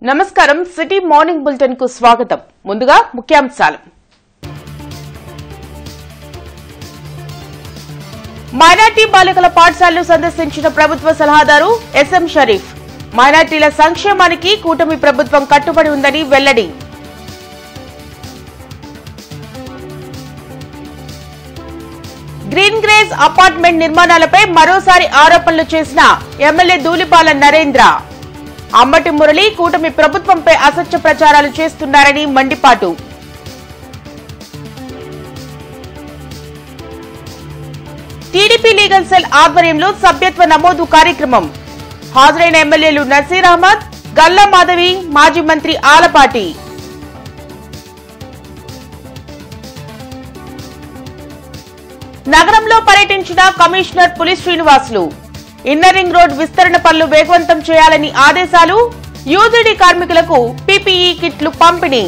నమస్కారం city morning bulletin కు స్వాగతం. ముందుగా ముఖ్యాంశాలు. మైనార్టీ బాలికల పాఠశాలను సందర్శించిన ప్రభుత్వ సలహాదారు ఎస్ఎం షరీఫ్. మైనార్టీల సంక్షేమానికి కూటమి ప్రభుత్వం కట్టుబడి ఉందని వెల్లడి. గ్రీన్ గ్రేజ్ అపార్ట్మెంట్ నిర్మాణాలపై మరోసారి ఆరోపణలు చేసిన ఎమ్మెల్యే ధూళిపాల నరేంద్ర. అమ్మటి మురళి కూటమి ప్రభుత్వంపై అసత్య ప్రచారాలు చేస్తున్నారని మండిపాటు. టీడీపీ లీగల్ సెల్ ఆధ్వర్యంలో సభ్యత్వ నమోదు కార్యక్రమం. హాజరైన ఎమ్మెల్యేలు నసీర్ అహ్మద్, గల్లా మాధవి, మాజీ మంత్రి ఆలపాటి. నగరంలో పర్యటించిన కమిషనర్ పులి శ్రీనివాసులు. ఇన్నర్ రింగ్ రోడ్ విస్తరణ పనులు వేగవంతం చేయాలని ఆదేశాలు. యూజీడీ కార్మికులకు పీపీఈ కిట్లు పంపిణీ.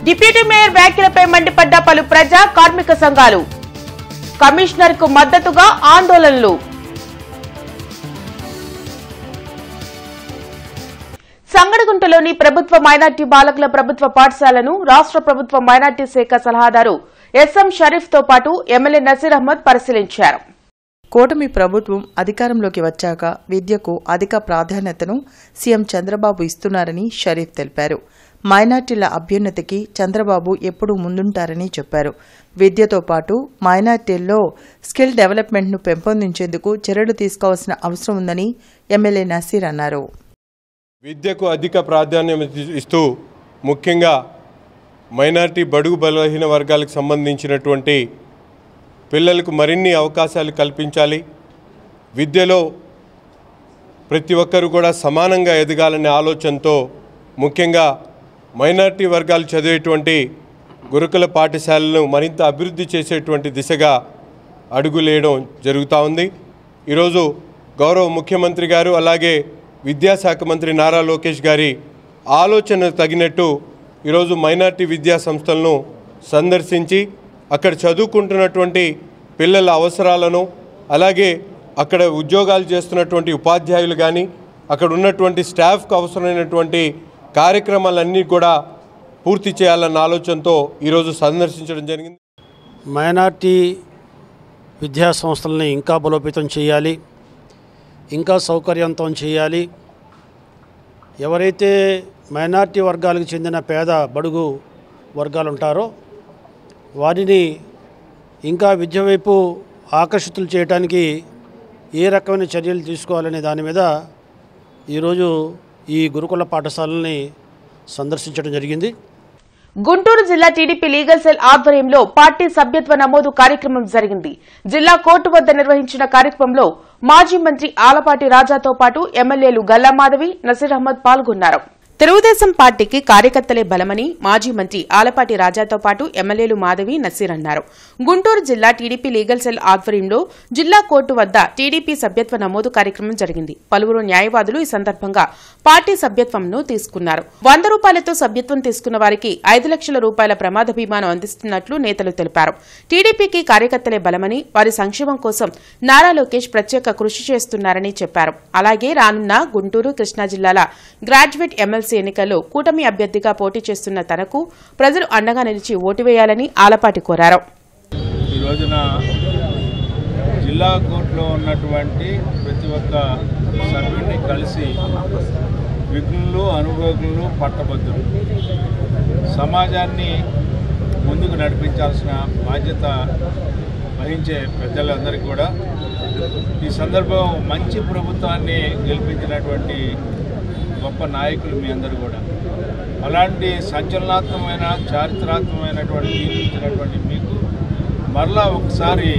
డిప్యూటీ మేయర్ వ్యాఖ్యలపై మండిపడ్డ పలు ప్రజా కార్మిక సంఘాలు. కమిషనర్ కు మద్దతుగా ఆందోళనలు. సంగడగుంటలోని ప్రభుత్వ మైనార్టీ బాలకుల ప్రభుత్వ పాఠశాలను రాష్ట్ర ప్రభుత్వ మైనార్టీ శాఖ సలహాదారు ఎస్ఎం షరీఫ్ తో పాటు ఎమ్మెల్యే నసీర్ అహ్మద్ పరిశీలించారు. కూటమి ప్రభుత్వం అధికారంలోకి వచ్చాక విద్యకు అధిక ప్రాధాన్యతను సీఎం చంద్రబాబు ఇస్తున్నారని షరీఫ్ తెలిపారు. మైనార్టీల అభ్యున్నతికి చంద్రబాబు ఎప్పుడూ ముందుంటారని చెప్పారు. విద్యతో పాటు మైనార్టీల్లో స్కిల్ డెవలప్మెంట్ను పెంపొందించేందుకు చర్యలు తీసుకోవాల్సిన అవసరం ఉందని ఎమ్మెల్యే నసీర్ అన్నారు. విద్యకు అధిక ప్రాధాన్యం ఇస్తూ ముఖ్యంగా మైనార్టీ బడుగు బలహీన వర్గాలకు సంబంధించినటువంటి పిల్లలకు మరిన్ని అవకాశాలు కల్పించాలి. విద్యలో ప్రతి ఒక్కరు కూడా సమానంగా ఎదగాలనే ఆలోచనతో ముఖ్యంగా మైనార్టీ వర్గాలు చదివేటువంటి గురుకుల పాఠశాలను మరింత అభివృద్ధి చేసేటువంటి దిశగా అడుగులేయడం జరుగుతూ ఉంది. ఈరోజు గౌరవ ముఖ్యమంత్రి గారు అలాగే విద్యాశాఖ మంత్రి నారా లోకేష్ గారి ఆలోచన తగినట్టు ఈరోజు మైనార్టీ విద్యా సంస్థలను సందర్శించి అక్కడ చదువుకుంటున్నటువంటి పిల్లల అవసరాలను అలాగే అక్కడ ఉద్యోగాలు చేస్తున్నటువంటి ఉపాధ్యాయులు కానీ అక్కడ ఉన్నటువంటి స్టాఫ్కు అవసరమైనటువంటి కార్యక్రమాలన్నీ కూడా పూర్తి చేయాలన్న ఆలోచనతో ఈరోజు సందర్శించడం జరిగింది. మైనార్టీ విద్యా సంస్థలని ఇంకా బలోపేతం చేయాలి, ఇంకా సౌకర్యవంతం చేయాలి. ఎవరైతే మైనార్టీ వర్గాలకు చెందిన పేద బడుగు వర్గాలు ఉంటారో వారిని ఇంకా విద్య వైపు ఆకర్షితులు చేయడానికి ఏ రకమైన చర్యలు తీసుకోవాలనే దాని మీద ఈరోజు ఈ గురుకుల పాఠశాలని సందర్శించడం జరిగింది. గుంటూరు జిల్లా టీడీపీ లీగల్ సెల్ ఆధ్వర్యంలో పార్టీ సభ్యత్వ నమోదు కార్యక్రమం జరిగింది. జిల్లా కోర్టు వద్ద నిర్వహించిన కార్యక్రమంలో మాజీ మంత్రి ఆలపాటి రాజాతో పాటు ఎమ్మెల్యేలు గల్లా మాధవి, నసీర్ అహ్మద్ పాల్గొన్నారు. తెలుగుదేశం పార్టీకి కార్యకర్తలే బలమని మాజీ మంత్రి ఆలపాటి రాజాతో పాటు ఎమ్మెల్యేలు మాధవి, నసీర్ అన్నారు. గుంటూరు జిల్లా టీడీపీ లీగల్ సెల్ ఆధ్వర్యంలో జిల్లా కోర్టు వద్ద టీడీపీ సభ్యత్వ నమోదు కార్యక్రమం జరిగింది. పలువురు న్యాయవాదులు ఈ సందర్భంగా పార్టీ సభ్యత్వంను తీసుకున్నారు. 100 రూపాయలతో సభ్యత్వం తీసుకున్న వారికి 5 లక్షల రూపాయల ప్రమాద బీమాను అందిస్తున్నట్లు నేతలు తెలిపారు. టీడీపీకి కార్యకర్తలే బలమని వారి సంక్షేమం కోసం నారా లోకేష్ ప్రత్యేక కృషి చేస్తున్నారని చెప్పారు. అలాగే రానున్న గుంటూరు, కృష్ణా జిల్లాల గ్రాడ్యుయేట్ ఎమ్మెల్సీ ఎన్నికల్లో కూటమి అభ్యర్థిగా పోటీ చేస్తున్న తనకు ప్రజలు అండగా నిలిచి ఓటు వేయాలని ఆలపాటి కోరారు. ఈ రోజున జిల్లా కోర్టులో ఉన్నటువంటి ప్రతి ఒక్క సభ్యుడిని కలిసి విఘ్నులు, అనుభవజ్ఞులు, పట్టభద్రులు సమాజాన్ని ముందుకు నడిపించాల్సిన బాధ్యత వహించే పెద్దలందరికీ కూడా ఈ సందర్భం మంచి ప్రభుత్వాన్ని గెలిపించినటువంటి గొప్ప నాయకులు మీ అందరూ కూడా అలాంటి సంచలనాత్మకమైన చారిత్రాత్మకమైనటువంటి ఇచ్చినటువంటి మీకు మరలా ఒకసారి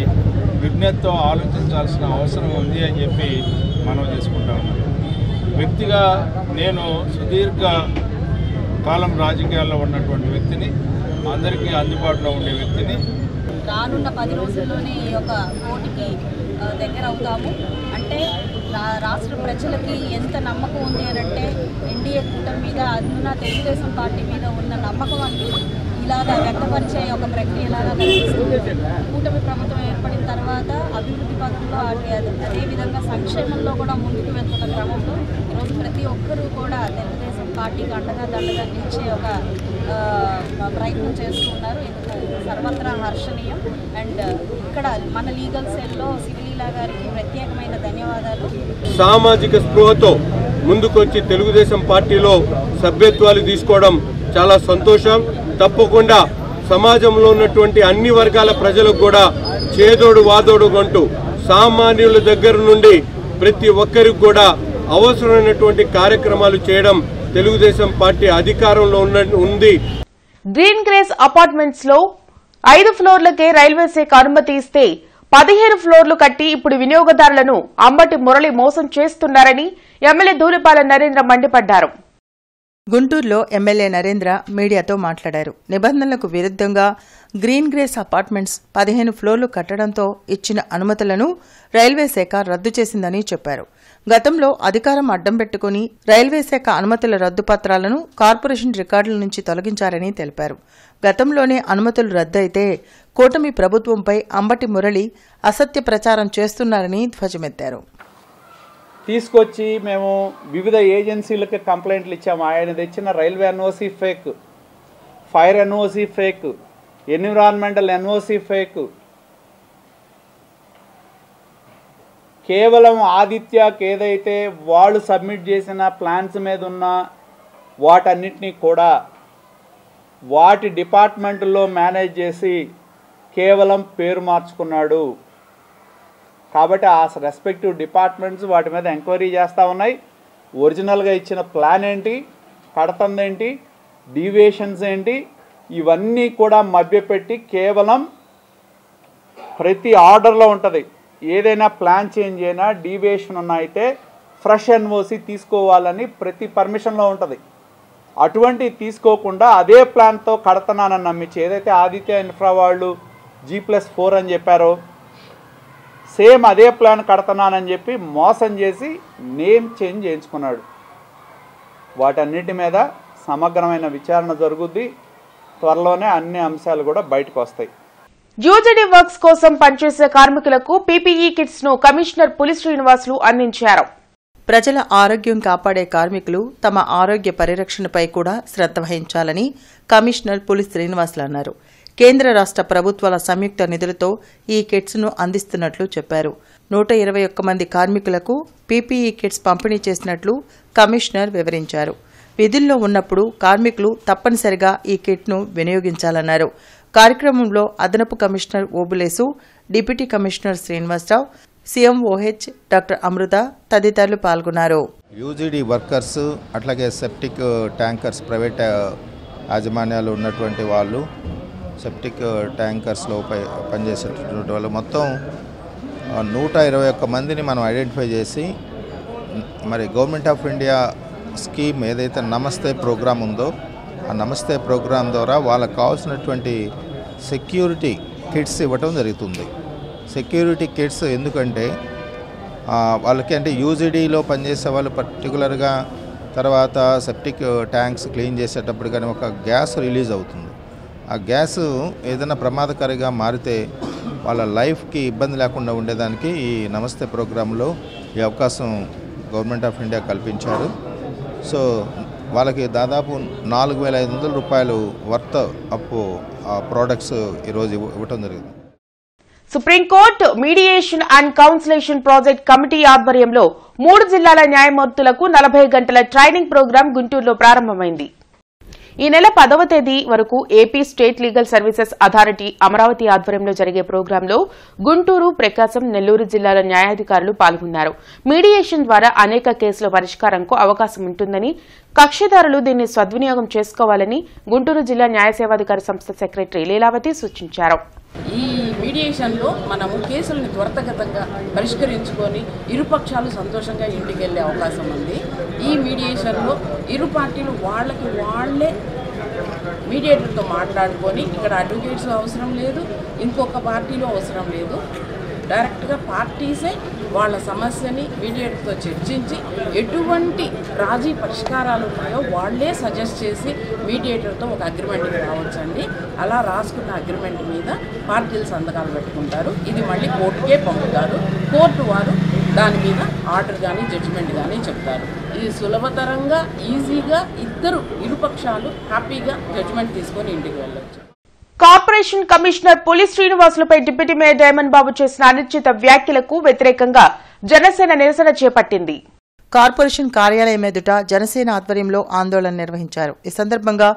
విజ్ఞతతో ఆలోచించాల్సిన అవసరం ఉంది అని చెప్పి మనం చేసుకుంటా ఉన్నాం. వ్యక్తిగా నేను సుదీర్ఘ కాలం రాజకీయాల్లో ఉన్నటువంటి వ్యక్తిని, అందరికీ అందుబాటులో ఉండే వ్యక్తిని. రానున్న 10 రోజుల్లోనే ఈ యొక్క పోటీకి దగ్గర అవుతాము. అంటే రాష్ట్ర ప్రజలకి ఎంత నమ్మకం ఉంది అని అంటే ఎన్డీఏ కూటమి మీద, అందున తెలుగుదేశం పార్టీ మీద ఉన్న నమ్మకం అని ఇలాగా వ్యక్తపరిచే ఒక ప్రక్రియలాగా కనిపిస్తుంది. కూటమి ప్రభుత్వం ఏర్పడిన తర్వాత అభివృద్ధి పథకం విషయంలో అదేవిధంగా సంక్షేమంలో కూడా ముందుకు వెళ్తున్న క్రమంలో ఈరోజు ప్రతి ఒక్కరూ కూడా తెలుగుదేశం పార్టీకి అండగా దండగా నిలిచే ఒక ప్రయత్నం చేస్తున్నారు. ఇందుకు సర్వత్రా హర్షణీయం. అండ్ ఇక్కడ మన లీగల్ సెల్లో శివలీల గారికి ప్రత్యేకమైన ధన్యవాదాలు. సామాజిక స్పృహతో ముందుకొచ్చి తెలుగుదేశం పార్టీలో సభ్యత్వాలు తీసుకోవడం చాలా సంతోషం. తప్పకుండా సమాజంలో ఉన్నటువంటి అన్ని వర్గాల ప్రజలకు కూడా చేదోడు వాదోడు అంటూ సామాన్యుల దగ్గర నుండి ప్రతి ఒక్కరికి కూడా అవసరమైనటువంటి కార్యక్రమాలు చేయడం తెలుగుదేశం పార్టీ అధికారంలో ఉంది. గ్రీన్ గ్రేస్ అపార్ట్మెంట్స్ లో 5 ఫ్లోర్లకే రైల్వే శాఖ అనుమతి ఇస్తే 15 ఫ్లోర్లు కట్టి ఇప్పుడు వినియోగదారులను అంబటి మురళి మోసం చేస్తున్నారని ఎమ్మెల్యే ధూళిపాల నరేంద్ర మండిపడ్డారు. గుంటూరులో ఎమ్మెల్యే నరేంద్ర మీడియాతో మాట్లాడారు. నిబంధనలకు విరుద్ధంగా గ్రీన్ గ్రేస్ అపార్ట్మెంట్స్ 15 ఫ్లోర్లు కట్టడంతో ఇచ్చిన అనుమతులను రైల్వే శాఖ రద్దు చేసిందని చెప్పారు. గతంలో అధికారం అడ్డం పెట్టుకుని రైల్వే శాఖ అనుమతుల రద్దు పత్రాలను కార్పొరేషన్ రికార్డుల నుంచి తొలగించారని తెలిపారు. గతంలోనే అనుమతులు రద్దయితే కూటమి ప్రభుత్వంపై అంబటి మురళి అసత్య ప్రచారం చేస్తున్నారని ధ్వజమెత్తారు. తీసుకొచ్చి మేము వివిధ ఏజెన్సీలకు కంప్లైంట్లు ఇచ్చాము. ఆయన తెచ్చిన railway NOC fake, fire NOC fake, environmental NOC fake. కేవలం ఆదిత్యకి ఏదైతే వాళ్ళు సబ్మిట్ చేసిన ప్లాన్స్ మీద ఉన్న వాటన్నిటినీ కూడా వాటి డిపార్ట్మెంట్లో మేనేజ్ చేసి కేవలం పేరు మార్చుకున్నాడు. కాబట్టి ఆ రెస్పెక్టివ్ డిపార్ట్మెంట్స్ వాటి మీద ఎంక్వైరీ చేస్తూ ఉన్నాయి. ఒరిజినల్గా ఇచ్చిన ప్లాన్ ఏంటి, కడతందేంటి, డీవియేషన్స్ ఏంటి, ఇవన్నీ కూడా మభ్యపెట్టి కేవలం ప్రతి ఆర్డర్లో ఉంటుంది. ఏదైనా ప్లాన్ చేంజ్ అయినా డీవియేషన్ ఉన్నా అయితే ఫ్రెష్ ఎన్ఓసి తీసుకోవాలని ప్రతి పర్మిషన్లో ఉంటుంది. అటువంటి తీసుకోకుండా అదే ప్లాన్తో కడతనానని నమ్మించి ఏదైతే ఆదిత్య ఇన్ఫ్రా వాళ్ళు G+4 అని చెప్పారో సేమ్ అదే ప్లాన్ కడతనానని చెప్పి మోసం చేసి నేమ్ చేంజ్ చేయించుకున్నాడు. వాటన్నిటి మీద సమగ్రమైన విచారణ జరుగుద్ది. త్వరలోనే అన్ని అంశాలు కూడా బయటకు వస్తాయి. యూజీడీ వర్క్స్ కోసం పనిచేసే కార్మికులకు పీపీఈ కిట్స్ ను కమిషనర్ పులి శ్రీనివాసులు అందించారు. ప్రజల ఆరోగ్యం కాపాడే కార్మికులు తమ ఆరోగ్య పరిరక్షణపై కూడా శ్రద్ధ వహించాలని కమిషనర్ పులి శ్రీనివాసులు అన్నారు. కేంద్ర రాష్ట్ర ప్రభుత్వాల సంయుక్త నిధులతో ఈ కిట్స్ ను అందిస్తున్నట్లు చెప్పారు. 121 మంది కార్మికులకు పీపీఈ కిట్స్ పంపిణీ చేసినట్లు కమిషనర్ వివరించారు. విధుల్లో ఉన్నప్పుడు కార్మికులు తప్పనిసరిగా ఈ కిట్ను వినియోగించాలన్నారు. కార్యక్రమంలో అదనపు commissioner Obulesu, deputy commissioner Srinivasarao, CMOH doctor Amrutha తదితరులు పాల్గొన్నారు. యూజీడీ వర్కర్స్, అట్లాగే సెప్టిక్ ట్యాంకర్స్ ప్రైవేట్ యాజమాన్యాలు ఉన్నటువంటి వాళ్ళు, సెప్టిక్ ట్యాంకర్స్లో పనిచేసేటటువంటి వాళ్ళు మొత్తం 121 మందిని మనం ఐడెంటిఫై చేసి మరి గవర్నమెంట్ ఆఫ్ ఇండియా స్కీమ్ ఏదైతే నమస్తే ప్రోగ్రామ్ ఉందో ఆ నమస్తే ప్రోగ్రామ్ ద్వారా వాళ్ళకు కావాల్సినటువంటి సెక్యూరిటీ కిట్స్ ఇవ్వటం జరుగుతుంది. సెక్యూరిటీ కిట్స్ ఎందుకంటే వాళ్ళకి అంటే యూజీడీలో పనిచేసే వాళ్ళు పర్టికులర్గా తర్వాత సెప్టిక్ ట్యాంక్స్ క్లీన్ చేసేటప్పుడు కానీ ఒక గ్యాస్ రిలీజ్ అవుతుంది. ఆ గ్యాస్ ఏదైనా ప్రమాదకరంగా మారితే వాళ్ళ లైఫ్కి ఇబ్బంది లేకుండా ఉండేదానికి ఈ నమస్తే ప్రోగ్రాంలో ఈ అవకాశం గవర్నమెంట్ ఆఫ్ ఇండియా కల్పించారు. సో వాళ్ళకి దాదాపు 4,500 రూపాయలు వర్త్ ఆఫ్ ప్రోడక్ట్స్ ఈరోజు ఇవ్వటం జరిగింది. Supreme court mediation and conciliation project committee ఆధ్వర్యంలో 3 జిల్లాల న్యాయమూర్తులకు 40 గంటల ట్రైనింగ్ ప్రోగ్రాం గుంటూరులో ప్రారంభమైంది. ఈ నెల 10వ తేదీ వరకు AP state legal services authority Amaravati ఆధ్వర్యంలో జరిగే ప్రోగ్రాంలో గుంటూరు, ప్రకాశం, నెల్లూరు జిల్లాల న్యాయాధికారులు పాల్గొన్నారు. మీడియేషన్ ద్వారా అనేక కేసుల పరిష్కారంకు అవకాశం ఉంటుందని, కక్షిదారులు దీన్ని సద్వినియోగం చేసుకోవాలని గుంటూరు జిల్లా న్యాయ సేవాధికార సంస్థ సెక్రటరీ లీలావతి సూచించారు. ఈ మీడియేషన్లో మనము కేసులను త్వరితగతంగా పరిష్కరించుకొని ఇరుపక్షాలు సంతోషంగా ఇంటికి వెళ్ళే అవకాశం ఉంది. ఈ మీడియేషన్లో ఇరు పార్టీలు వాళ్లే మీడియేటర్తో మాట్లాడుకొని, ఇక్కడ అడ్వకేట్స్ అవసరం లేదు, ఇంకొక పార్టీలో అవసరం లేదు, డైరెక్ట్గా పార్టీసే వాళ్ళ సమస్యని మీడియేటర్తో చర్చించి ఎటువంటి రాజీ పరిష్కారాలు ఉన్నాయో వాళ్ళే సజెస్ట్ చేసి మీడియేటర్తో ఒక అగ్రిమెంట్కి రావచ్చండి. అలా రాసుకున్న అగ్రిమెంట్ మీద పార్టీలు సంతకాలు పెట్టుకుంటారు. ఇది మళ్ళీ కోర్టుకే పంపుతారు. కోర్టు వారు దాని మీద ఆర్డర్ కానీ జడ్జిమెంట్ కానీ చెప్తారు. ఇది సులభతరంగా ఈజీగా ఇరుపక్షాలు హ్యాపీగా జడ్జిమెంట్ తీసుకొని ఇంటికి వెళ్ళొచ్చు. కార్పొరేషన్ కమిషనర్ పులి శ్రీనివాసులపై డిప్యూటీ మేయర్ డైమండ్ బాబు చేసిన అనుచిత వ్యాఖ్యలకు వ్యతిరేకంగా జనసేన నిరసన చేపట్టింది. కార్పొరేషన్ కార్యాలయం ఎదుట జనసేన ఆధ్వర్యంలో ఆందోళన నిర్వహించారు. ఈ సందర్భంగా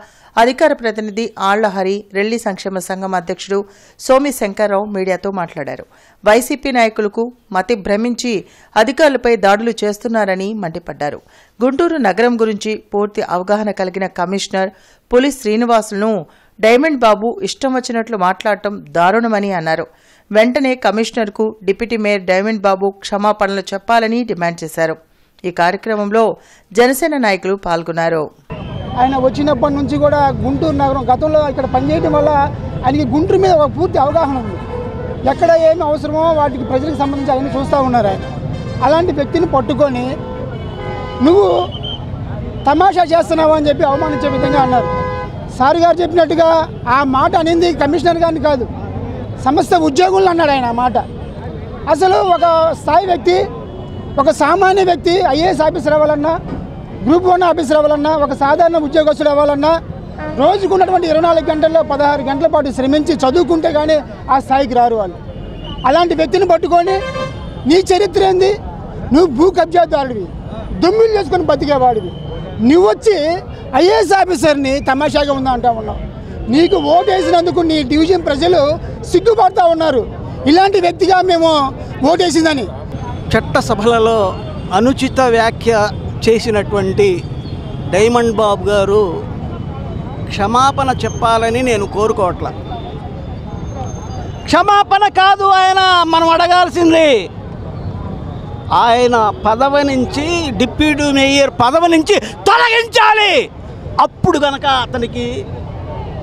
అధికార ప్రతినిధి ఆళ్లహరి, రెల్లి సంక్షేమ సంఘం అధ్యక్షుడు సోమి శంకర్రావు మీడియాతో మాట్లాడారు. వైసీపీ నాయకులకు మతి భ్రమించి అధికారులపై దాడులు చేస్తున్నారని మండిపడ్డారు. గుంటూరు నగరం గురించి పూర్తి అవగాహన కలిగిన కమిషనర్ పులి శ్రీనివాసులను డైమండ్ బాబు ఇష్టం వచ్చినట్లు మాట్లాడటం దారుణమని అన్నారు. వెంటనే కమిషనర్కు డిప్యూటీ మేయర్ డైమండ్ బాబు క్షమాపణలు చెప్పాలని డిమాండ్ చేశారు. ఈ కార్యక్రమంలో జనసేన నాయకులు పాల్గొన్నారు. ఆయన వచ్చినప్పటి నుంచి కూడా గుంటూరు నగరం గతంలో ఇక్కడ పనిచేయడం వల్ల ఆయనకి గుంటూరు మీద ఒక పూర్తి అవగాహన ఉంది. ఎక్కడ ఏమి అవసరమో వాటికి ప్రజలకు సంబంధించి ఆయన చూస్తూ ఉన్నారు. ఆయన అలాంటి వ్యక్తిని పట్టుకొని నువ్వు తమాషా చేస్తున్నావు అని చెప్పి అవమానించే విధంగా అన్నారు. సార్ గారు చెప్పినట్టుగా ఆ మాట అనింది కమిషనర్ గారిని కాదు, సమస్త ఉద్యోగులను అన్నాడు ఆయన. ఆ మాట అసలు ఒక స్థాయి వ్యక్తి, ఒక సామాన్య వ్యక్తి ఐఏఎస్ ఆఫీసర్ అవ్వాలన్నా, గ్రూప్ 1 ఆఫీసర్ అవ్వాలన్నా, ఒక సాధారణ ఉద్యోగస్తుడు అవ్వాలన్నా రోజుకున్నటువంటి 24 గంటల్లో 16 గంటల పాటు శ్రమించి చదువుకుంటే కానీ ఆ స్థాయికి రారు వాళ్ళు. అలాంటి వ్యక్తిని పట్టుకొని నీ చరిత్ర ఏంది, నువ్వు భూ కబ్జాదారుడివి, దొమ్మిళ్ళు చేసుకొని బతికేవాడివి, నువ్వు వచ్చి ఐఏఎస్ ఆఫీసర్ని తమాషాగా ఉందా అంటా ఉన్నావు. నీకు ఓటేసినందుకు నీ డివిజన్ ప్రజలు సిగ్గుపడుతూ ఉన్నారు, ఇలాంటి వ్యక్తిగా మేము ఓటేసిందని. చట్టసభలలో అనుచిత వ్యాఖ్య చేసినటువంటి డైమండ్ బాబు గారు క్షమాపణ చెప్పాలని నేను కోరుకోవట్లా. క్షమాపణ కాదు ఆయన మనం అడగాల్సింది, ఆయన పదవి నుంచి, డిప్యూటీ మేయర్ పదవి నుంచి తొలగించాలి. అప్పుడు కనుక అతనికి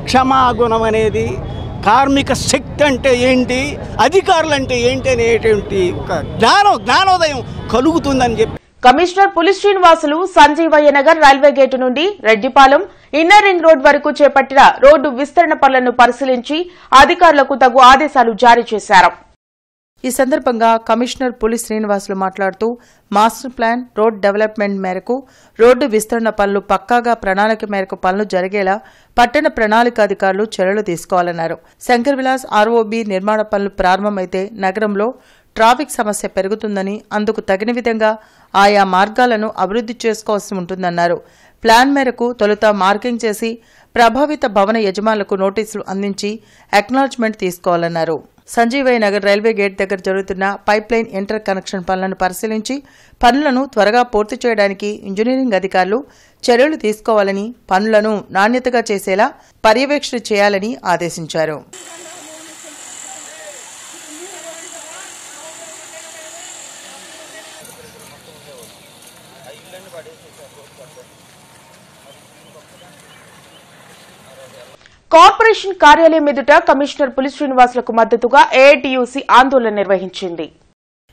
క్షమాగుణం అనేది, కార్మిక శక్తి అంటే ఏంటి, అధికారులు అంటే ఏంటి అనేటువంటి ఒక జ్ఞానోదయం కలుగుతుందని చెప్పి కమిషనర్ పులి శ్రీనివాసులు సంజీవయ్య నగర్ రైల్వే గేటు నుండి రెడ్డిపాలెం ఇన్నర్ రింగ్ రోడ్ వరకు చేపట్టిన రోడ్డు విస్తరణ పనులను పరిశీలించి అధికారులకు తగు ఆదేశాలు జారీ చేశారు. ఈ సందర్భంగా కమిషనర్ పులి శ్రీనివాసులు మాట్లాడుతూ మాస్టర్ ప్లాన్, రోడ్ డెవలప్మెంట్ మేరకు రోడ్డు విస్తరణ పనులు పక్కాగా ప్రణాళిక మేరకు పనులు జరిగేలా పట్టణ ప్రణాళిక అధికారులు చర్యలు తీసుకోవాలన్నారు. శంకర్ విలాస్ ఆర్ఓబీ నిర్మాణ పనులు ప్రారంభమైతే నగరంలో ట్రాఫిక్ సమస్య పెరుగుతుందని, అందుకు తగిన విధంగా ఆయా మార్గాలను అభివృద్ది చేసుకోవాల్సి ఉంటుందన్నారు. ప్లాన్ మేరకు తొలుత మార్కింగ్ చేసి ప్రభావిత భవన యజమానులకు నోటీసులు అందించి అక్నాలెడ్జ్మెంట్ తీసుకోవాలన్నారు. సంజీవయ్య నగర్ రైల్వే గేట్ దగ్గర జరుగుతున్న పైప్ లైన్ ఇంటర్ కనెక్షన్ పనులను పరిశీలించి పనులను త్వరగా పూర్తి చేయడానికి ఇంజనీరింగ్ అధికారులు చర్యలు తీసుకోవాలని, పనులను నాణ్యతగా చేసేలా పర్యవేక్షణ చేయాలని ఆదేశించారు. కార్పొరేషన్ కార్యాలయం ఎదుట కమిషనర్ పులి శ్రీనివాసులకు మద్దతుగా ఏఐటీయూసీ ఆందోళన నిర్వహించింది.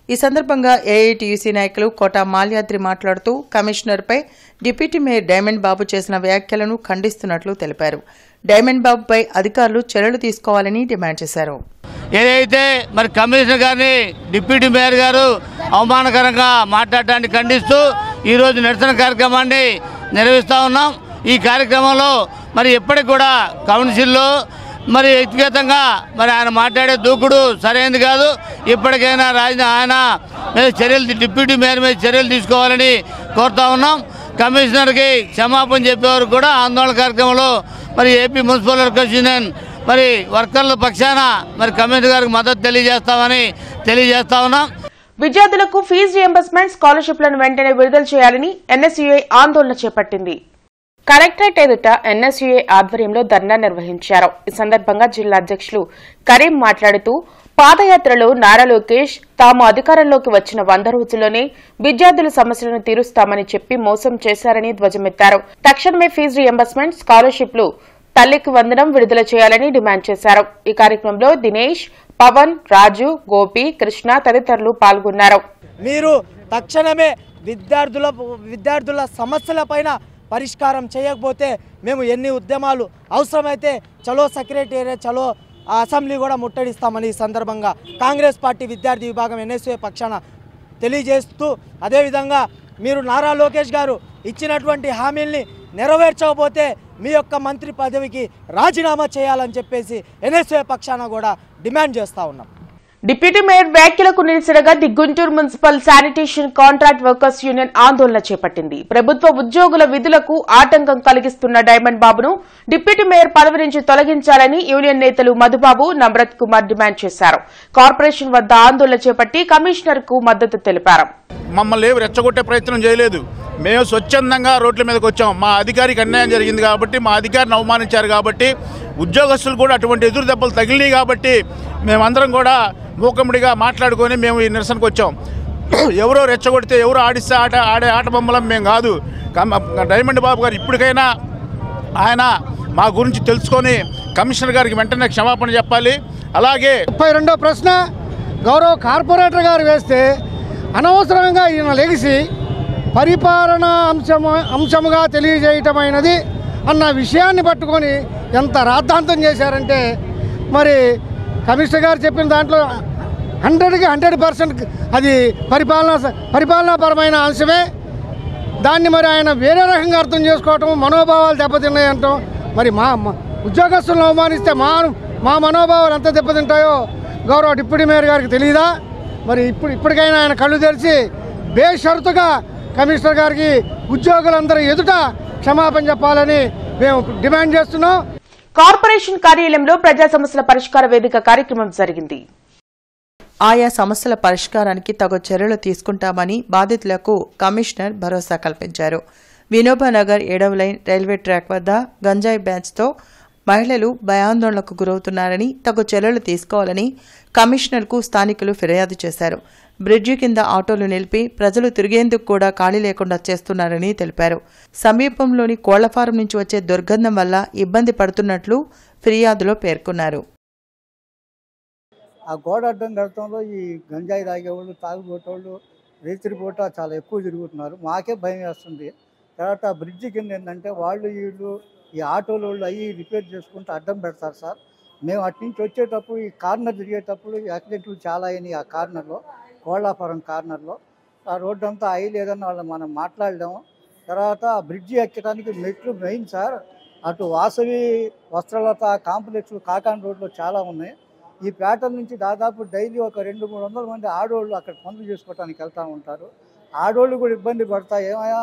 ఈ సందర్భంగా ఏఐటీయూసీ నాయకులు కోట మాల్యాద్రి మాట్లాడుతూ కమిషనర్పై డిప్యూటీ మేయర్ డైమండ్ బాబు చేసిన వ్యాఖ్యలను ఖండిస్తున్నట్లు తెలిపారు. డైమండ్ బాబుపై అధికారులు చర్యలు తీసుకోవాలని డిమాండ్ చేశారు. ఏదైతే మరి కమిషనర్ గారిని డిప్యూటీ మేయర్ గారు అవమానకరంగా మాట్లాడటాన్ని ఖండిస్తూ ఈరోజు నిరసన కార్యక్రమాన్ని నిర్వహిస్తూ ఉన్నాం. ఈ కార్యక్రమంలో మరి ఎప్పటికి కూడా కౌన్సిల్లో మరి వ్యక్తిగతంగా మరి ఆయన మాట్లాడే దూకుడు సరైనది కాదు. ఇప్పటికైనా ఆయన మీద చర్యలు, డిప్యూటీ మేయర్ మీద చర్యలు తీసుకోవాలని కోరుతా ఉన్నాం. కమిషనర్కి క్షమాపణ చెప్పేవారు కూడా ఆందోళన కార్యక్రమంలో మరి ఏపీ మున్సిపల్ వర్కర్స్ యూనియన్ మరి వర్కర్ల పక్షాన మరి కమిషనర్ గారికి మద్దతు తెలియజేస్తా ఉన్నాం. విద్యార్థులకు ఫీజు రియంబర్స్మెంట్, స్కాలర్షిప్లను వెంటనే విడుదల చేయాలని ఎన్ఎస్యుఐ ఆందోళన చేపట్టింది. కలెక్టరేట్ ఎదుట ఎన్ఎస్యుఐ ఆధ్వర్యంలో ధర్నా నిర్వహించారు. ఈ సందర్భంగా జిల్లా అధ్యక్షులు కరీం మాట్లాడుతూ పాదయాత్రలో నారా లోకేష్ తాము అధికారంలోకి వచ్చిన 100 రోజుల్లోనే విద్యార్థుల సమస్యలను తీరుస్తామని చెప్పి మోసం చేశారని ధ్వజమెత్తారు. తక్షణమే ఫీజు రియంబర్స్మెంట్, స్కాలర్షిప్లు, తల్లికి వందనం విడుదల చేయాలని డిమాండ్ చేశారు. ఈ కార్యక్రమంలో దినేష్, పవన్, రాజు, గోపి, కృష్ణ తదితరులు పాల్గొన్నారు. మీరు తక్షణమే విద్యార్థుల సమస్యలపైన పరిష్కారం చేయకపోతే మేము ఎన్ని ఉద్యమాలు అవసరమైతే చలో సెక్రటేరియట్, చలో అసెంబ్లీ కూడా ముట్టడిస్తామని ఈ సందర్భంగా కాంగ్రెస్ పార్టీ విద్యార్థి విభాగం ఎన్ఎస్ఏ పక్షాన తెలియజేస్తూ, అదేవిధంగా మీరు నారా లోకేష్ గారు ఇచ్చినటువంటి హామీల్ని నెరవేర్చకపోతే మీ యొక్క మంత్రి పదవికి రాజీనామా చేయాలని చెప్పేసి ఎన్ఎస్ఏ పక్షాన కూడా డిమాండ్ చేస్తూ ఉన్నాం. డిప్యూటీ మేయర్ వ్యాఖ్యలకు నిరసనగా the Guntur municipal sanitation contract workers union ఆందోళన చేపట్టింది. ప్రభుత్వ ఉద్యోగుల విధులకు ఆటంకం కలిగిస్తున్న డైమండ్ బాబును డిప్యూటీ మేయర్ పదవి నుంచి తొలగించాలని యూనియన్ నేతలు మధుబాబు, నమ్రత్ కుమార్ డిమాండ్ చేశారు. కార్పొరేషన్ వద్ద ఆందోళన చేపట్టి కమిషనర్ కు మద్దతు తెలిపారు. మమ్మల్ని రెచ్చగొట్టే ప్రయత్నం చేయలేదు. మేము స్వచ్ఛందంగా రోడ్ల మీదకి వచ్చాం. మా అధికారికి అన్యాయం జరిగింది కాబట్టి, మా అధికారిని అవమానించారు కాబట్టి, ఉద్యోగస్తులు కూడా అటువంటి ఎదురు దెబ్బలు తగిలినాయి కాబట్టి మేమందరం కూడా మూకముడిగా మాట్లాడుకొని మేము ఈ నిరసనకు వచ్చాం. ఎవరో రెచ్చగొడితే, ఎవరో ఆడిస్తే ఆడే ఆట బొమ్మలం మేము కాదు. డైమండ్ బాబు గారు ఇప్పటికైనా ఆయన మా గురించి తెలుసుకొని కమిషనర్ గారికి వెంటనే క్షమాపణ చెప్పాలి. అలాగే 32వ ప్రశ్న గౌరవ కార్పొరేటర్ గారు వేస్తే అనవసరంగా ఈయన లెగిసి పరిపాలన అంశముగా తెలియజేయటమైనది అన్న విషయాన్ని పట్టుకొని ఎంత రాద్ధాంతం చేశారంటే, మరి కమిషనర్ గారు చెప్పిన దాంట్లో 100కి 100% అది పరిపాలనాపరమైన అంశమే. దాన్ని మరి ఆయన వేరే రకంగా అర్థం చేసుకోవటం, మనోభావాలు దెబ్బతిన్నాయంటాం. మరి మా ఉద్యోగస్తులను అవమానిస్తే మా మనోభావాలు ఎంత దెబ్బతింటాయో గౌరవ డిప్యూటీ మేయర్ గారికి తెలియదా? మరి ఇప్పటికైనా ఆయన కళ్ళు తెరిచి బేషరతుగా కమిషనర్ గారికి ఉద్యోగులందరూ ఎదుట క్షమాపణ చెప్పాలని మేము డిమాండ్ చేస్తున్నాం. కార్పొరేషన్ కార్యాలయంలో ప్రజా సమస్యల పరిష్కార వేదిక కార్యక్రమం జరిగింది. ఆయా సమస్యల పరిష్కారానికి తగు చర్యలు తీసుకుంటామని బాధితులకు కమిషనర్ భరోసా కల్పించారు. వినోబానగర్ 7వ లైన్ రైల్వే ట్రాక్ వద్ద గంజాయి బ్యాచ్తో మహిళలు భయాందోళనకు గురవుతున్నారని, తగు చర్యలు తీసుకోవాలని కమిషనర్కు స్థానికులు ఫిర్యాదు చేశారు. బ్రిడ్జి కింద ఆటోలు నిలిపి ప్రజలు తిరిగేందుకు కూడా ఖాళీ లేకుండా చేస్తున్నారని తెలిపారు. సమీపంలోని కోళ్ల ఫారం నుంచి వచ్చే దుర్గంధం వల్ల ఇబ్బంది పడుతున్నట్లు ఫిర్యాదులో పేర్కొన్నారు. ఆ గోడ అడ్డం కడతంలో ఈ గంజాయి తాగేవాళ్ళు, తాగుబోటోళ్ళు, రేతిరిపోట చాలా ఎక్కువ తిరుగుతున్నారు. మాకే భయం వేస్తుంది. తర్వాత బ్రిడ్జి కింద ఏంటంటే వీళ్ళు ఈ ఆటోలు అవి రిపేర్ చేసుకుంటూ అడ్డం పెడతారు సార్. మేము అటు నుంచి వచ్చేటప్పుడు ఈ కార్నర్ తిరిగేటప్పుడు యాక్సిడెంట్లు చాలా అయినాయి. ఆ కార్నర్లో, కోళ్లాపురం కార్నర్లో ఆ రోడ్డు అంతా అయ్యలేదని మనం మాట్లాడలేము. తర్వాత బ్రిడ్జి ఎక్కడానికి మెట్లు మెయిన్ సార్. అటు వాసవి వస్త్రలత కాంప్లెక్స్లు కాకాన్ రోడ్లో చాలా ఉన్నాయి. ఈ పేటల నుంచి దాదాపు డైలీ ఒక 200-300 మంది ఆడోళ్ళు అక్కడ పనులు చేసుకోవడానికి వెళ్తూ ఉంటారు. ఆడోళ్ళు కూడా ఇబ్బంది పడతా, ఏమైనా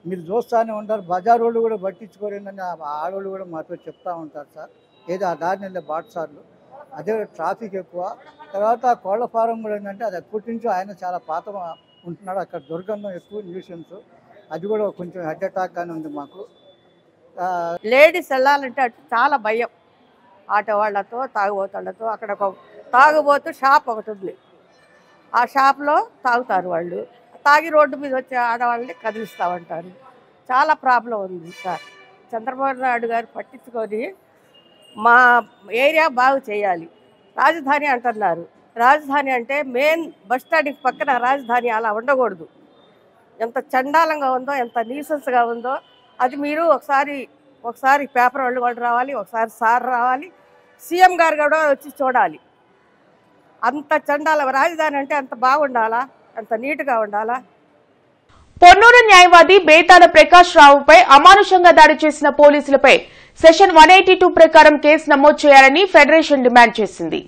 మీరు చూస్తూనే ఉంటారు, బజార్ వాళ్ళు కూడా పట్టించుకోరేందని ఆడోళ్ళు కూడా మాతో చెప్తూ ఉంటారు సార్. ఏదో ఆ దారిని వెళ్ళే బాటసార్లు, అదే ట్రాఫిక్ ఎక్కువ. తర్వాత కోళ్ల ఫారం కూడా ఏంటంటే అది ఎప్పటి నుంచో ఆయన చాలా పాత ఉంటున్నాడు. అక్కడ దుర్గంధం ఎక్కువ, న్యూసెన్స్, అది కూడా కొంచెం హెడ్ అటాక్ గానే ఉంది మాకు. లేడీస్ వెళ్ళాలంటే అటు చాలా భయం. ఆటో వాళ్ళతో, తాగుబోతులతో. అక్కడ ఒక తాగుబోతు షాప్ ఒకటి ఉంది. ఆ షాప్లో తాగుతారు వాళ్ళు. తాగి రోడ్డు మీద వచ్చే ఆడవాళ్ళని కదిలిస్తూ ఉంటారు. చాలా ప్రాబ్లం ఉంది సార్. చంద్రబాబు నాయుడు గారు పట్టించుకొని మా ఏరియా బాగు చేయాలి. రాజధాని అంటున్నారు. రాజధాని అంటే మెయిన్ బస్ స్టాండ్కి పక్కన రాజధాని అలా ఉండకూడదు. ఎంత చండాలంగా ఉందో, ఎంత న్యూసెన్స్గా ఉందో అది మీరు ఒకసారి పేపర్ వాళ్ళు కూడా రావాలి, ఒకసారి సార్ రావాలి, సీఎం గారు కూడా వచ్చి చూడాలి. అంత చండాల రాజధాని అంటే అంత బాగుండాలా, అంత నీట్గా ఉండాలా. పొన్నూరు న్యాయవాది బేతాల ప్రకాష్ రావుపై అమానుషంగా దాడి చేసిన పోలీసులపై సెక్షన్ 182 ప్రకారం కేసు నమోదు చేయాలని ఫెడరేషన్ డిమాండ్ చేసింది.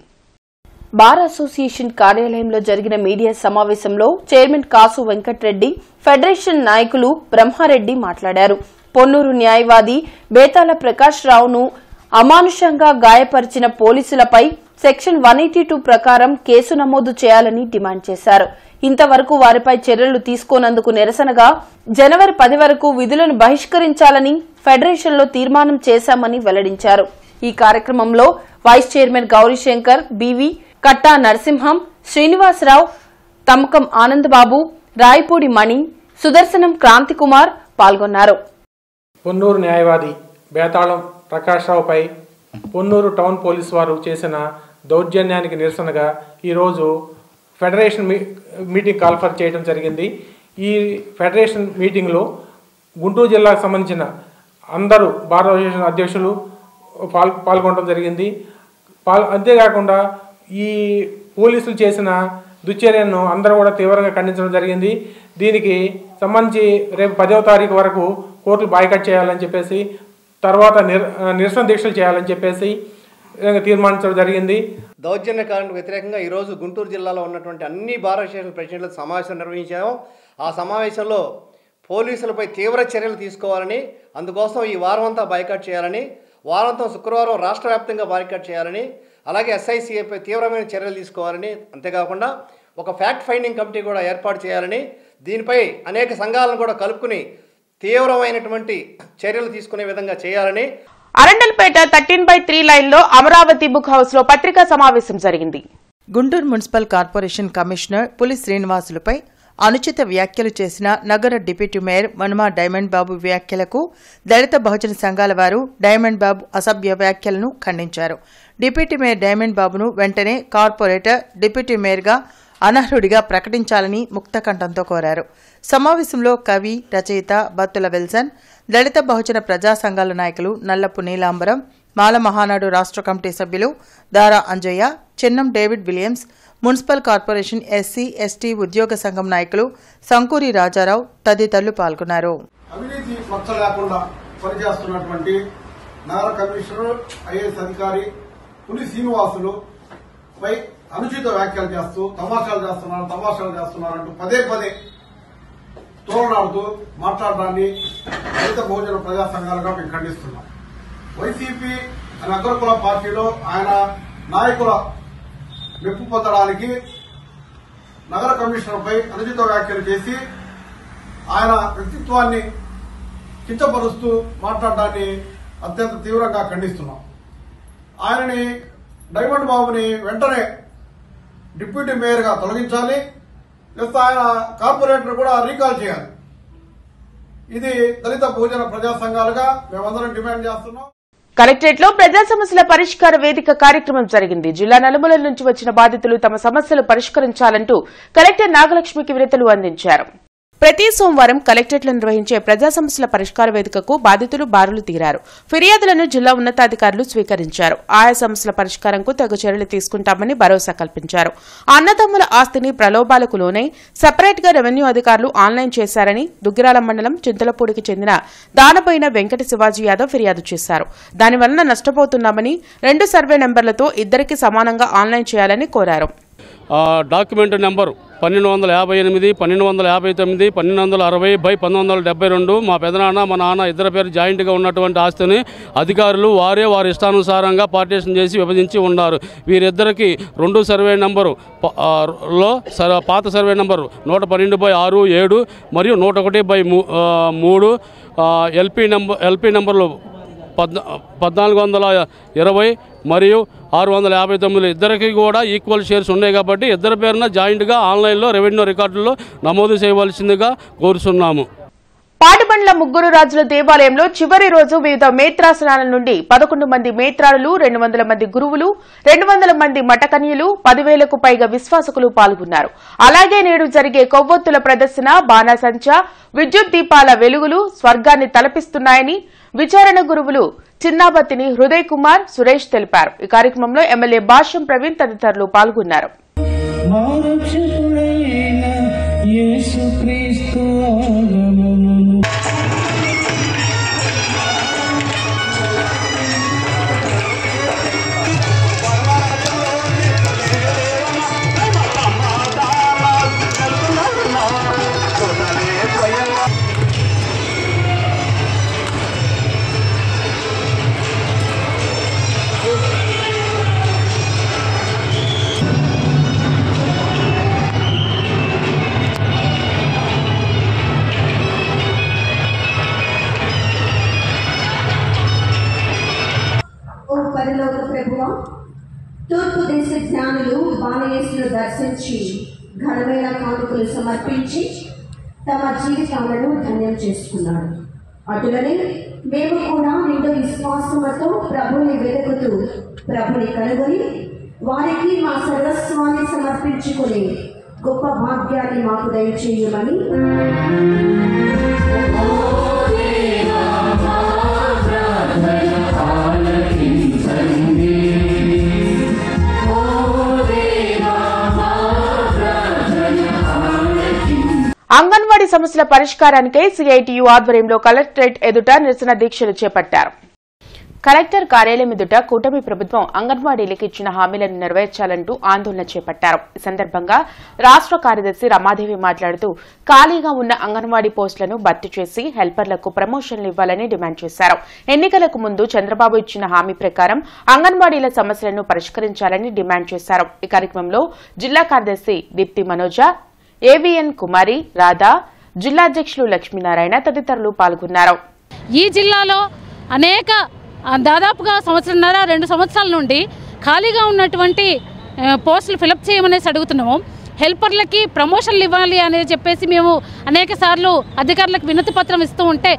బార్ అసోసియేషన్ కార్యాలయంలో జరిగిన మీడియా సమావేశంలో చైర్మన్ కాసు వెంకట్రెడ్డి, ఫెడరేషన్ నాయకులు బ్రహ్మారెడ్డి మాట్లాడారు. పొన్నూరు న్యాయవాది బేతాల ప్రకాష్ రావును అమానుషంగా గాయపరిచిన పోలీసులపై సెక్షన్ 182 ప్రకారం కేసు నమోదు చేయాలని డిమాండ్ చేశారు. ఇంతవరకు వారిపై చర్యలు తీసుకోనందుకు నిరసనగా జనవరి 10 వరకు విధులను బహిష్కరించాలని ఫెడరేషన్లో తీర్మానం చేశామని వెల్లడించారు. ఈ కార్యక్రమంలో వైస్ చైర్మన్ గౌరీశంకర్, బివి, కట్టా నరసింహం, శ్రీనివాసరావు, తమకం ఆనందబాబు, రాయపూడి మణి, సుదర్శనం క్రాంతికుమార్ పాల్గొన్నారు. పొన్నూరు న్యాయవాది బేతాళం ప్రకాష్ రావుపై పొన్నూరు టౌన్ పోలీసు వారు చేసిన దౌర్జన్యానికి నిరసనగా ఈరోజు ఫెడరేషన్ మీటింగ్ కాల్ఫర్ చేయడం జరిగింది. ఈ ఫెడరేషన్ మీటింగ్లో గుంటూరు జిల్లాకు సంబంధించిన అందరూ బార్ అసోసియేషన్ అధ్యక్షులు పాల్గొనడం జరిగింది. అంతేకాకుండా ఈ పోలీసులు చేసిన దుశ్చర్యను అందరూ కూడా తీవ్రంగా ఖండించడం జరిగింది. దీనికి సంబంధించి రేపు 10వ తారీఖు వరకు కోర్టులు బాయ్కట్ చేయాలని చెప్పేసి, తర్వాత నిరసన దీక్షలు చేయాలని చెప్పేసి తీర్మానించడం జరిగింది. దౌర్జన్యకారులకు వ్యతిరేకంగా ఈరోజు గుంటూరు జిల్లాలో ఉన్నటువంటి అన్ని బార్ అసోసియేషన్ ప్రెసిడెంట్ల సమావేశం నిర్వహించాము. ఆ సమావేశంలో పోలీసులపై తీవ్ర చర్యలు తీసుకోవాలని, అందుకోసం ఈ వారం అంతా బాయ్కాట్ చేయాలని, వారాంతం శుక్రవారం రాష్ట్ర వ్యాప్తంగా బాయ్కాట్ చేయాలని, అలాగే SICAపై తీవ్రమైన చర్యలు తీసుకోవాలని, అంతేకాకుండా ఒక ఫ్యాక్ట్ ఫైండింగ్ కమిటీ కూడా ఏర్పాటు చేయాలని, దీనిపై అనేక సంఘాలను కూడా కలుపుకుని తీవ్రమైనటువంటి చర్యలు తీసుకునే విధంగా చేయాలని. అరండల్పేట 13/3 లైన్లో అమరావతి బుక్ హౌస్ లో పత్రికా సమావేశం జరిగింది. గుంటూరు మున్సిపల్ కార్పొరేషన్ కమిషనర్ పులి శ్రీనివాసులపై అనుచిత వ్యాఖ్యలు చేసిన నగర డిప్యూటీ మేయర్ మనుమా డైమండ్ బాబు వ్యాఖ్యలకు దళిత బహుజన సంఘాల వారు డైమండ్ బాబు అసభ్య వ్యాఖ్యలను ఖండించారు. డిప్యూటీ మేయర్ డైమండ్ బాబును వెంటనే కార్పొరేటర్ డిప్యూటీ మేయర్గా అనర్హుడిగా ప్రకటించాలని ముక్తకంఠంతో కోరారు. సమావేశంలో కవి, రచయిత బత్తుల విల్సన్, దళిత బహుజన ప్రజా సంఘాల నాయకులు నల్లపు నీలాంబరం, మాల మహానాడు రాష్ట్ర కమిటీ సభ్యులు దారా Anjaiah, Chennam David Williams, municipal corporation SC, ST ఉద్యోగ సంఘం నాయకులు సంకూరి రాజారావు తదితరులు పాల్గొన్నారు. అవినీతి మచ్చ లేకుండా పనిచేస్తున్నటువంటి నగర కమిషనర్ IAS అధికారి పులి శ్రీనివాసులు పై అనుచిత వ్యాఖ్యలు చేస్తూ తమాషాలు చేస్తున్నారంటూ పదే తోలనాడుతూ మాట్లాడడాన్ని దళిత బహుజన ప్రజా సంఘాలుగా మేము ఖండిస్తున్నాం. వైసీపీ అనే అగ్రకుల పార్టీలో ఆయన నాయకుల మెప్పు పొందడానికి నగర కమిషనర్పై అనుచిత వ్యాఖ్యలు చేసి ఆయన వ్యక్తిత్వాన్ని కించపరుస్తూ మాట్లాడడాన్ని అత్యంత తీవ్రంగా ఖండిస్తున్నాం. ఆయనని డైమండ్ బాబుని వెంటనే డిప్యూటీ మేయర్గా తొలగించాలి, లేదా ఆయన కార్పొరేటర్ కూడా రీకాల్ చేయాలి. ఇది దళిత బహుజన ప్రజా సంఘాలుగా మేమందరం డిమాండ్ చేస్తున్నాం. కలెక్టరేట్ లో ప్రజా సమస్యల పరిష్కార వేదిక కార్యక్రమం జరిగింది. జిల్లా నలుమూలల నుంచి వచ్చిన బాధితులు తమ సమస్యలు పరిష్కరించాలంటూ కలెక్టర్ నాగలక్ష్మికి వినతులు అందించారు. ప్రతి సోమవారం కలెక్టరేట్లో నిర్వహించే ప్రజా సమస్యల పరిష్కార వేదికకు బాధితులు బారులు తీరారు. ఫిర్యాదులను జిల్లా ఉన్నతాధికారులు స్వీకరించారు. ఆయా సమస్యల పరిష్కారంకు తగు చర్యలు తీసుకుంటామని భరోసా కల్పించారు. అన్నదమ్ముల ఆస్తిని ప్రలోభాలకు లోనై సెపరేట్ గా రెవెన్యూ అధికారులు ఆన్లైన్ చేశారని దుగ్గిరాల మండలం చింతలపూడికి చెందిన దానబోయిన వెంకట శివాజీ యాదవ్ ఫిర్యాదు చేశారు. దానివలన నష్టపోతున్నామని 2 సర్వే నెంబర్లతో ఇద్దరికి సమానంగా ఆన్లైన్ చేయాలని కోరారు. డాక్యుమెంట్ నెంబర్ 1258, 1259, 1260/1972 మా పెదనాన్న మా నాన్న ఇద్దరి పేరు జాయింట్గా ఉన్నటువంటి ఆస్తిని అధికారులు వారి ఇష్టానుసారంగా పార్టీషన్ చేసి విభజించి ఉన్నారు. వీరిద్దరికి 2 సర్వే నెంబరు లో పాత సర్వే నెంబరు 112/6, 7 మరియు 101/3 ఎల్పీ నెంబర్లు 1420 మరియు 659 ఇద్దరికి కూడా ఈక్వల్ షేర్స్ ఉన్నాయి కాబట్టి ఇద్దరి పేరున జాయింట్గా ఆన్లైన్లో రెవెన్యూ రికార్డుల్లో నమోదు చేయవలసిందిగా కోరుతున్నాము. పాటిబండ్ల ముగ్గురు రాజుల దేవాలయంలో చివరి రోజు వివిధ మేత్రాసనాల నుండి 11 మంది మేత్రాలు, 200 మంది గురువులు, 200 మంది మఠకన్యలు, 10,000కు పైగా విశ్వాసకులు పాల్గొన్నారు. అలాగే నేడు జరిగే కొవ్వొత్తుల ప్రదర్శన, బాణాసంచా, విద్యుత్ దీపాల వెలుగులు స్వర్గాన్ని తలపిస్తున్నాయని విచారణ గురువులు చిన్నాబత్తిని హృదయ్ కుమార్, సురేష్ తెలిపారు. ఈ కార్యక్రమంలో ఎమ్మెల్యే భాష్యం ప్రవీణ్ తదితరులు పాల్గొన్నారు. తూర్పు దేశ జ్ఞానులు బాలయేసును దర్శించి ఘనమైన కానుకలు సమర్పించి తమ జీవితాలను ధన్యం చేసుకున్నారు. అటులనే మేము కూడా నిండు విశ్వాసముతో ప్రభుని వెతుకుతూ ప్రభుని కనుగొని వారికి మా సర్వస్వాన్ని సమర్పించుకునే గొప్ప భాగ్యాన్ని మాకు దయచేయమని అంగన్వాడీ సమస్యల పరిష్కారానికై సిఐటియు ఆధ్వర్యంలో కలెక్టరేట్ ఎదుట నిరసన దీక్షలు చేపట్టారు. కలెక్టర్ కార్యాలయం ఎదుట కూటమి ప్రభుత్వం అంగన్వాడీలకు ఇచ్చిన హామీలను నెరవేర్చాలంటూ ఆందోళన చేపట్టారు. ఈ సందర్భంగా రాష్ట్ర కార్యదర్శి రమాదేవి మాట్లాడుతూ ఖాళీగా ఉన్న అంగన్వాడీ పోస్టులను భర్తీ చేసి హెల్పర్లకు ప్రమోషన్లు ఇవ్వాలని డిమాండ్ చేశారు. ఎన్నికలకు ముందు చంద్రబాబు ఇచ్చిన హామీ ప్రకారం అంగన్వాడీల సమస్యలను పరిష్కరించాలని డిమాండ్ చేశారు. ఈ కార్యక్రమంలో జిల్లా కార్యదర్శి దీప్తి మనోజ, ఏవిఎన్ కుమారి, రాధా, జిల్లా అధ్యక్షులు లక్ష్మీనారాయణ తదితరులు పాల్గొన్నారు. ఈ జిల్లాలో అనేక దాదాపుగా సంవత్సరంన్నర 2 సంవత్సరాల నుండి ఖాళీగా ఉన్నటువంటి పోస్టులు ఫిలప్ చేయమనేసి అడుగుతున్నాము. హెల్పర్లకి ప్రమోషన్లు ఇవ్వాలి అనేది చెప్పేసి మేము అనేక సార్లు అధికారులకు వినతి పత్రం ఇస్తూ ఉంటే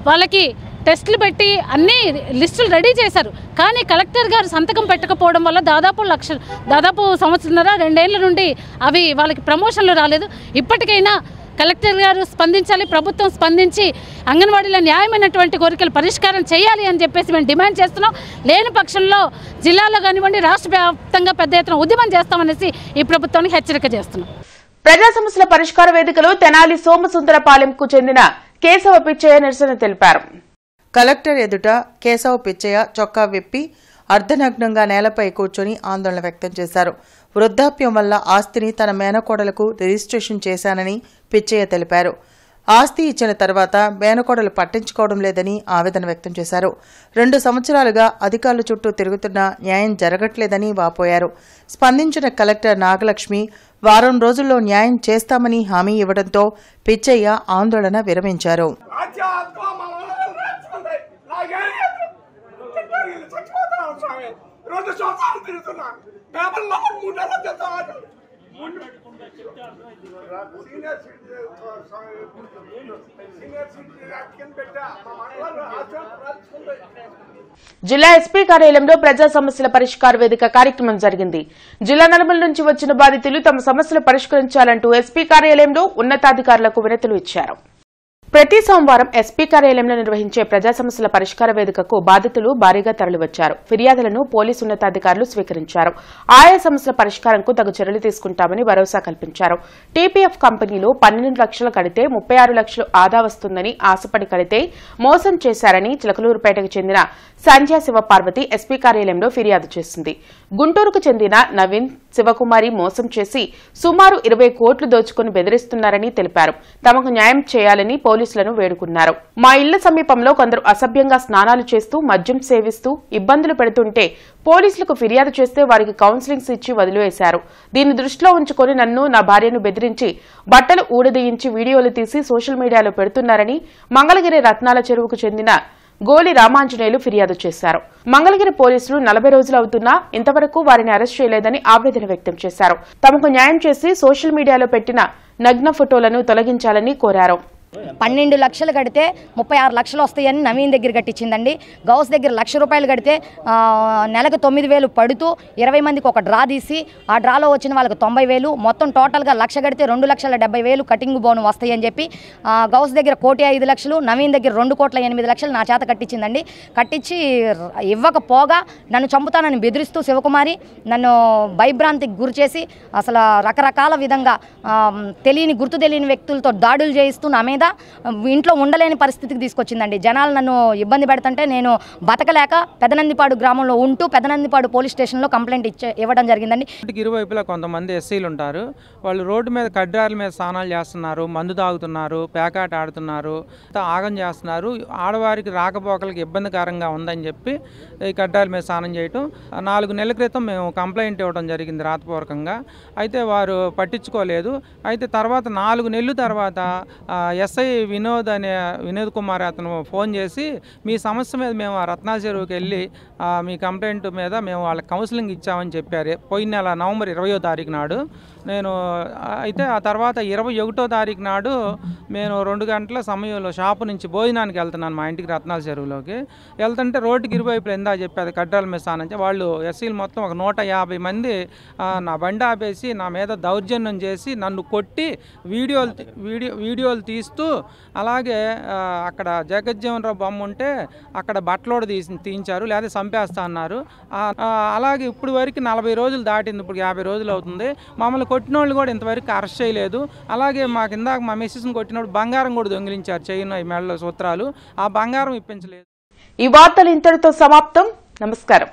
వాళ్ళకి టెస్టులు పెట్టి అన్ని లిస్టులు రెడీ చేశారు. కానీ కలెక్టర్ గారు సంతకం పెట్టకపోవడం వల్ల దాదాపు సంవత్సరంన్నర 2 ఏళ్ల నుండి అవి వాళ్ళకి ప్రమోషన్లు రాలేదు. ఇప్పటికైనా కలెక్టర్ గారు స్పందించాలి, ప్రభుత్వం స్పందించి అంగన్వాడీలో న్యాయమైనటువంటి కోరికలు పరిష్కారం చేయాలి అని చెప్పేసి మేము డిమాండ్ చేస్తున్నాం. లేని పక్షంలో జిల్లాలో కానివ్వండి రాష్ట్ర వ్యాప్తంగా పెద్ద ఎత్తున ఉద్యమం చేస్తామనేసి ఈ ప్రభుత్వానికి హెచ్చరిక చేస్తున్నాం. ప్రజా సమస్యల పరిష్కార వేదికలో తెనాలి సోమసుందరపాలెంకు చెందిన కేశవ పిచ్చయ్య నిరసన తెలిపారు. కలెక్టర్ ఎదుట కేశవ పిచ్చయ్య చొక్కా విప్పి అర్ధనగ్నంగా నేలపై కూర్చొని ఆందోళన వ్యక్తం చేశారు. వృద్ధాప్యం వల్ల ఆస్తిని తన మేనకోడలకు రిజిస్ట్రేషన్ చేశానని పిచ్చయ్య తెలిపారు. ఆస్తి ఇచ్చిన తర్వాత మేనకోడలు పట్టించుకోవడం లేదని ఆవేదన వ్యక్తం చేశారు. 2 సంవత్సరాలుగా అధికారుల చుట్టూ తిరుగుతున్నా న్యాయం జరగట్లేదని వాపోయారు. స్పందించిన కలెక్టర్ నాగలక్ష్మి వారం రోజుల్లో న్యాయం చేస్తామని హామీ ఇవ్వడంతో పిచ్చయ్య ఆందోళన విరమించారు. జిల్లా ఎస్పీ కార్యాలయంలో ప్రజా సమస్యల పరిష్కార వేదిక కార్యక్రమం జరిగింది. జిల్లా నలుమూల నుంచి వచ్చిన బాధితులు తమ సమస్యలు పరిష్కరించాలంటూ ఎస్పీ కార్యాలయంలో ఉన్నతాధికారులకు వినతులు ఇచ్చారు. ప్రతి సోమవారం ఎస్పీ కార్యాలయంలో నిర్వహించే ప్రజా సమస్యల పరిష్కార వేదికకు బాధితులు భారీగా తరలివచ్చారు. ఫిర్యాదులను పోలీసు ఉన్నతాధికారులు స్వీకరించారు. ఆయా సమస్యల పరిష్కారంకు తగు చర్యలు తీసుకుంటామని భరోసా కల్పించారు. టీపీఎఫ్ కంపెనీలో 12 లక్షలు కడితే 36 లక్షలు ఆదా వస్తుందని ఆశపడి కడితే మోసం చేశారని చిలకలూరుపేటకు చెందిన సంధ్యా శివపార్వతి ఎస్పీ కార్యాలయంలో ఫిర్యాదు చేసింది. గుంటూరుకు చెందిన నవీన్, శివకుమారి మోసం చేసి సుమారు 20 కోట్లు దోచుకుని బెదిరిస్తున్నారని తెలిపారు. తమకు న్యాయం చేయాలని పోలీసులను వేడుకున్నారు. మా ఇళ్ల సమీపంలో కొందరు అసభ్యంగా స్నానాలు చేస్తూ మద్యం సేవిస్తూ ఇబ్బందులు పెడుతుంటే పోలీసులకు ఫిర్యాదు చేస్తే వారికి కౌన్సిలింగ్స్ ఇచ్చి వదిలివేశారు. దీన్ని దృష్టిలో ఉంచుకొని నన్ను, నా భార్యను బెదిరించి బట్టలు ఊడదీయించి వీడియోలు తీసి సోషల్ మీడియాలో పెడుతున్నారని మంగళగిరి రత్నాల చెరువుకు చెందిన గోలి రామాంజనేయులు ఫిర్యాదు చేశారు. మంగళగిరి పోలీసులు 40 రోజులు అవుతున్నా ఇంతవరకు వారిని అరెస్ట్ చేయలేదని ఆవేదన వ్యక్తం చేశారు. తమకు న్యాయం చేసి సోషల్ మీడియాలో పెట్టిన నగ్న ఫోటోలను తొలగించాలని కోరారు. 12 లక్షలు కడితే 36 లక్షలు వస్తాయని నవీన్ దగ్గర కట్టించిందండి. గౌస్ దగ్గర 1,00,000 రూపాయలు కడితే నెలకు 9,000 పడుతూ 20 మందికి ఒక డ్రా తీసి ఆ డ్రాలో వచ్చిన వాళ్ళకి 90,000 మొత్తం టోటల్గా 1,00,000 కడితే 2,70,000 కటింగ్ బోను వస్తాయని చెప్పి గౌస్ దగ్గర 1,05,00,000, నవీన్ దగ్గర 2,08,00,000 నా చేత కట్టించిందండి. కట్టించి ఇవ్వకపోగా నన్ను చంపుతానని బెదిరిస్తూ శివకుమారి నన్ను భయభ్రాంతికి గురి చేసి అసలు రకరకాల విధంగా గుర్తు తెలియని వ్యక్తులతో దాడులు చేయిస్తూ నా మీద ఇంట్లో ఉండలేని పరిస్థితికి తీసుకొచ్చిందండి. జనాలు నన్ను ఇబ్బంది పెడుతుంటే నేను బతకలేక పెదనందిపాడు గ్రామంలో ఉంటూ పెదనందిపాడు పోలీస్ స్టేషన్లో కంప్లైంట్ ఇవ్వడం జరిగిందండి. ఇరువైపులా కొంతమంది ఎస్సీలు ఉంటారు. వాళ్ళు రోడ్డు మీద కడ్డాల మీద స్నానాలు చేస్తున్నారు, మందు తాగుతున్నారు, పేకాట ఆడుతున్నారు, ఆగం చేస్తున్నారు. ఆడవారికి రాకపోకలకి ఇబ్బందికరంగా ఉందని చెప్పి ఈ కడ్డాల మీద స్నానం చేయటం 4 నెలల క్రితం మేము కంప్లైంట్ ఇవ్వడం జరిగింది రాతపూర్వకంగా. అయితే వారు పట్టించుకోలేదు. అయితే తర్వాత 4 నెలల తర్వాత ఎస్ఐ వినోద్ కుమార్ అతను ఫోన్ చేసి మీ సమస్య మీద మేము రత్నాల చెరువుకి వెళ్ళి మీ కంప్లైంట్ మీద మేము వాళ్ళకి కౌన్సిలింగ్ ఇచ్చామని చెప్పారు. పోయిన నెల నవంబర్ 20వ తారీఖు నాడు నేను అయితే ఆ తర్వాత 21వ తారీఖు నాడు నేను 2 గంటల సమయంలో షాపు నుంచి భోజనానికి వెళ్తున్నాను మా ఇంటికి రత్నాల చెరువులోకి. వెళ్తుంటే రోడ్డుకి ఇరువైపులు ఎందా చెప్పేది కడ్రాల మీద స్నానం చేసి వాళ్ళు ఎస్సీలు మొత్తం ఒక 150 మంది నా బండి ఆపేసి నా మీద దౌర్జన్యం చేసి నన్ను కొట్టి వీడియోలు తీస్తూ, అలాగే అక్కడ జగజ్జీవనరావు బొమ్మ ఉంటే అక్కడ బట్టలోడు తీయించారు, లేదా చంపేస్తా అన్నారు. అలాగే ఇప్పుడు వరకు 40 రోజులు దాటింది, ఇప్పుడు 50 రోజులు అవుతుంది. మమ్మల్ని కొట్టిన వాళ్ళు కూడా ఇంతవరకు అరెస్ట్ చేయలేదు. అలాగే మాకు ఇందాక మా మిస్సెస్ని కొట్టినప్పుడు బంగారం కూడా దొంగిలించారు, చైన్ మెడలో సూత్రాలు, ఆ బంగారం ఇప్పించలేదు. ఈ వార్తలు ఇంతటితో సమాప్తం. నమస్కారం.